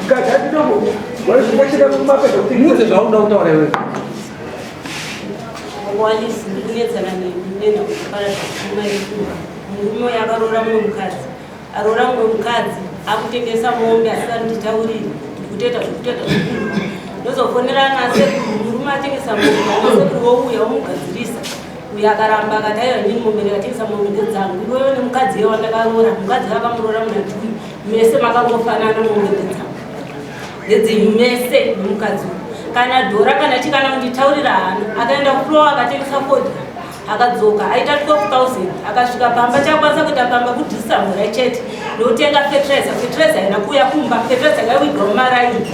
mukadzi ndomo wazvinoshika mumapeto kuti mudze zvaunoda kutaura iwe walisi ndinetsana nenda kupara murume yakarora mumwe mukadzi arora mumwe mukadzi akutengesa mombe asina nditauriri ndikuteta zvekuteta zvikuru ndozofonera nasekuru murume atengesa mombe nasekuru wouya womugadzirisa uyo akaramba akati aiwa ndini mombe ndikatengesa mombe ndedzangu iwewe nemukadzi yewa ndakarora mukadzi akamurora munatui mese makangofanana mombe ndedzangu ndedzenyu mese nemukadzi kana dhora kana chikana kunditaurira hana akaenda kufloor akatengesa fodya akadzoka aita 12,000 akasvika pamba chakwanisa kuita pamba kudhisamura chete ndotenga fertilizer ina kuya kumba fertilizer yaiwigwa mumaraini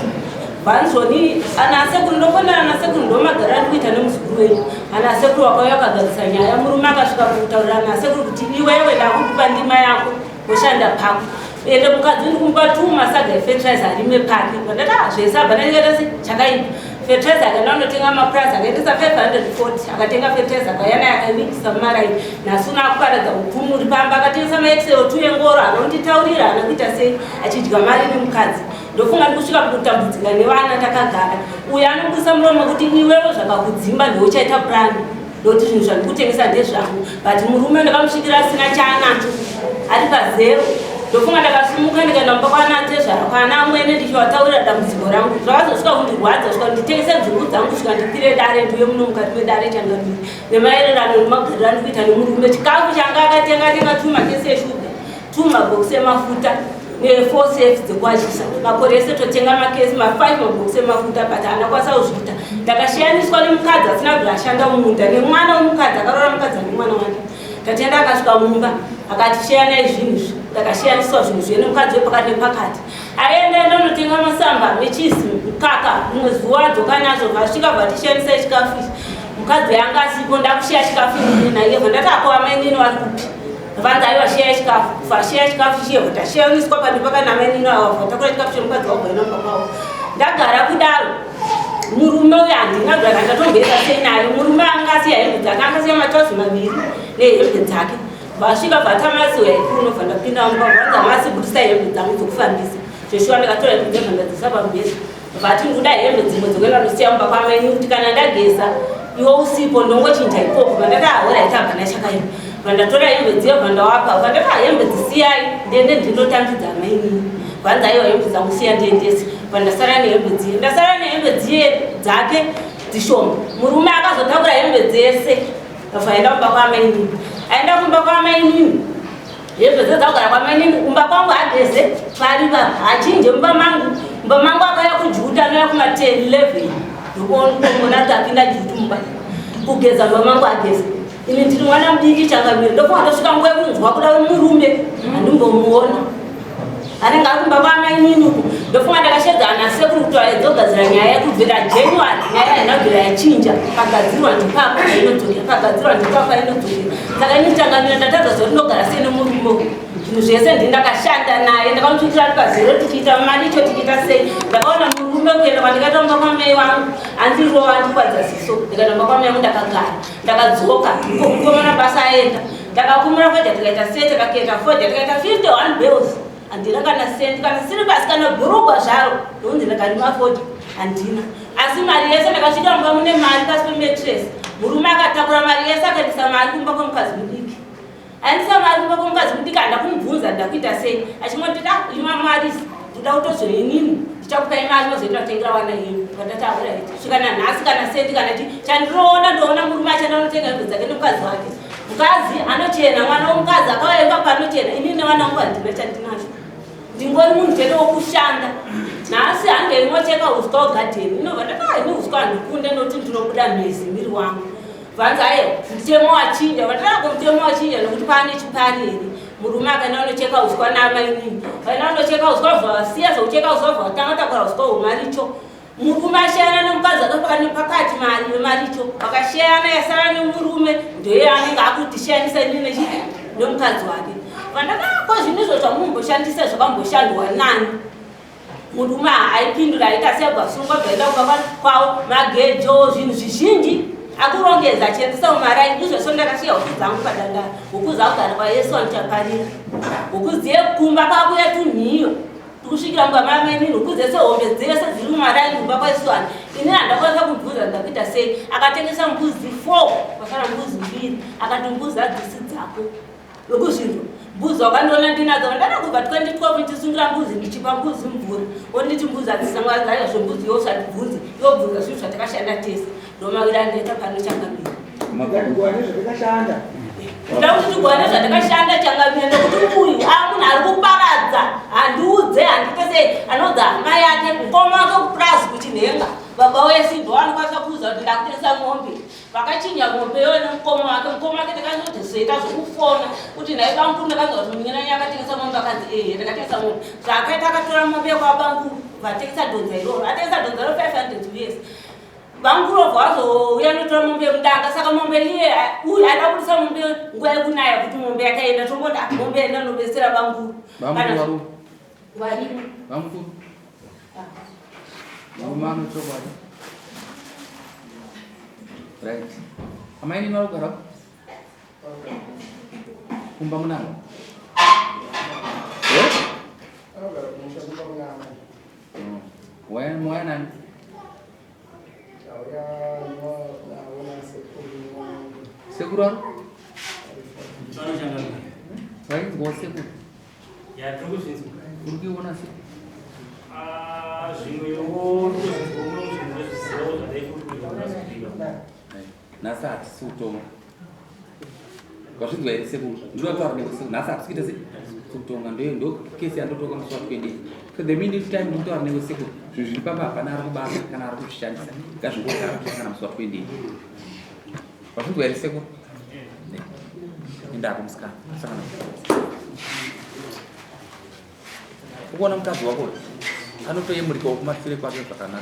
vanzoni anasekuru ndofonera nasekuru ndomagara ndikuita nemuzukuru wenyu anasekuru wakauya akagadzisa nyaya murume akasvika kutaurira nasekuru kuti iwewe ndakukupa ndima yako woshanda pako ende mukadzi ndikumupa 2 masaga efertilizer arime pake vandati zvese abva ndandikaita se chakaipa fertilizer akaenda unotenga maprice akaendesa 540 akatenga fertilizer akayana yakaivikisa mumaraini nasuna akuparadza upfumu uri pamba akatengesa maexel 2 engoro anonditaurira anakuita sei achidya mari nemukadzi ndofunga ndikusvika kutambudzika nevana takagara uyo anobusa muromo kuti iwewe zvakakudzimba ndouchaita purani ndoti zvinhu zvandikutengesa ndezvangu but murume ndakamusvikira asina chaanacho ari pazero ndofunga ndakasimuka ndikaenda mumba kwanatezvara kwana amwene ndichiwataurira dambudziko rangu zvakazosvika kundirwadza svika nditengese nzungu dzangu svika ndipire dare ndiuye muno mukati medare changamiri nemaererano nemagariro andikuita nemurume chikafu changa akatenga 2 makesi eshuga 2 mabhokisi emafuta ne4 safes dzekuachisa makore ese totenga makesi ma5 mabhokisi emafuta but anakwanisa kuzviita ndakashiyaniswa nemukadzi asina kuti ashanda mumunda nemwana womukadzi akarora mukadzi anemwana wake tatenda akasvika mumba akati shiyanai zvinhu izvi ndakashiyaniswa zvinhu zvene mukadzi wepakati nepakati aenda ndonotenga masamba nechizi mukaka rimwe zuva dzoka nazvo vasvika vatishiyanisa chikafu ichi mukadzi yanga asipo ndakushiya chikafu naiye vandati ako amainini vari kupi vanzi aiwa shiya chikafu fashiya chikafu chiye vatashiyaniswa pandipaka namainini ava vatakura chikafu chemukadzi wagwaina mumba kwavo ndagara kudaro murume uyu handina kuti akandatombesa sei naye murume angasiya hembe dzake angasiya matauzi maviri nehembe dzake vasvika vatamasiwa ikuru nobva ndapinda mumba vanza masi budisa hembe dzangu dzokufambisa zveshuwa ndakatora hembe dzebva ndadzisa pambesa vati ndikuda hembe dzimwe dzokuenda ndosiya mumba kwamaini kuti kana ndageza iwo usipo ndongochinja ipopo vandati ahoraita hapana chakaima vandatora hembe dziyo vandawapa vandati hembe dzisiyai ndiende ndindotambidza amainini vanza aiwa hembe dzangu siya ndiendese vandasara nehembe dziye ndasara nehembe dziye dzake dzishoma murume akazotakura hembe dzese vaenda kumba kwamainini aenda kumba kwamainini hembe dze dzakugara kwamainini kumba kwangu hadese paripa hachinje mumba mangu akaya kujuta anoya kuma10 11 ndokuona kuti apinda jutu mumba kugeza mumba mangu ageze ini ndiri mwana mudiki changamiri ndofunga ndosvika nguva yekunzwa kuda murume handimbomuona anenge ari kumba kwamainini uku ndofunga ndakashedzana nasekuru kuti aidzogadzira nyaya yekubvira January nyaya yanabvira yachinja pagadzirwa ndipapa inodzokera pagadzirwa ndipapa inodzokera saka ini changamira ndatadza zoti ndogara sei nemurume zvinhu zvese ndindakashanda naye ndakamutsvukira ari pazero tichiita maricho tichiita sei ndakaona murume kuenda kwandikaita kumba kwamai vangu andirova andikwadza ziso ndikaenda kumba kwamai vangu ndakagara ndakadzoka mukomana basa aenda ndakakumira fodya tikaita sei tikakuita fodya tikaita 51 bills handina kana sendi kana siri pasi kana bhurugwa zvaro ndonzi ndakarima fodya handina asi mari yese ndakasvika mumba mune mari pasi pemetress murume akatakura mari yese akaendesa mari kumba kwemukadzi mudiki aendesa mari kumba kwemukadzi mudiki handa kumubvunza ndakuita sei achimotita ima mari ndoda kutozoinini ndichakupai mari mozoenda kutengera vana yenyu vandati auraiti svika nanhasi kana sendi kana ti chandiroona ndoona murume achanda unotenga hembe dzake nemukadzi wake mukadzi anochena mwana womukadzi akauya panochena inini nevana vangu handina chandinacho ndingori munhu chete wokushanda nhasi hange inocheka uswa ugadheni inobva ndakaini uswa handikunde noti ndinobuda mhezi miri wangu vanzi aiwa mutemo wachinja vatako mutemo wachinja nokuti pane chipari here murume akaenda unocheka uswa namainini vaenda unocheka uswa vasiya zvaucheka uswa vvatanga takura uswa hwemaricho murume ashayana nemukadzi akapakati mari wemaricho vakashayana yasara nemurume ndoye anenge akutishayanisa inini nemukadzi wake vandakako zvinhu izvo zvamumboshandisa zvakamboshandwa nani murume aipindura aita sebvasungwa bvaenda kumba kwavo magejo zvinhu zvizhinji akurongedza achiendesa mumaraini izvozvo ndakasiya huku dzangu padandara huku dzakugara kwayesu andichaparira huku dziye kumba kwakuya tunhiyo kusvikira mubaba mai nini huku dzese hombe dzese dziri mumarani mumba kwaiswana ini handakwanisa kubvunza ndakuita sei akatengesa mbuzi 4 pasara mbuzi 2 akati mbuzi hadzisi dzako lokuzvinhu mbuzi wakandiona ndinadzo ndada kubva 2012 ndichisungira mbuzi ndichipa mbuzi mvura onditi mbuzi hadzisangazayazvo mbuzi yousatibvunzi yobvunza zvinhu zvatakashanda tese ndomawira ndeta pano changamira nda kuti tigwane zvatakashanda changamira nekuti uyu amunhu ari kuparadza handiudze handitese anodza hama yake mukoma wake kupurazi kuchinhenga baba wesimba wanokwanisa kuuza kuti ndakutengesa mombe vakachinya mombe yo nemukoma wake takazotezoita zvokufona kuti nhai banguru ndakazwa kuti munyanya akatengesa mombe akanzi ndakatengesa mombe zvakaita akatora mombe kwabanguru vatengesa donza iroro atengesa donza ro 500 years banguro vazouya notora mombe mudanga saka mombe iye uyu ada kudisa mombe nguva yekunaya kuti mombe yakaenda tombonda mombe yaenda nobetsera banguru right. Amai ni malu garap? Kumpa menang. When nan? Seguran? Right, go segur. Ya, terus sih. Kurgi mana sih? Nasa sutong. Kasi dua sebu. Dua tu orang ni nasa kita sih sutong ande ndo kesi ando tu kamu suatu kendi. Ke demi ni time itu orang ni sebu. Jadi papa kanar tu bahas kanar tu shan. Kasi dua orang kanar suatu kendi. Kasi dua sebu. Indah aku sekarang. Sekarang. Aku nak kau buat apa? Anu tu yang mereka umat sini kuat yang pertama.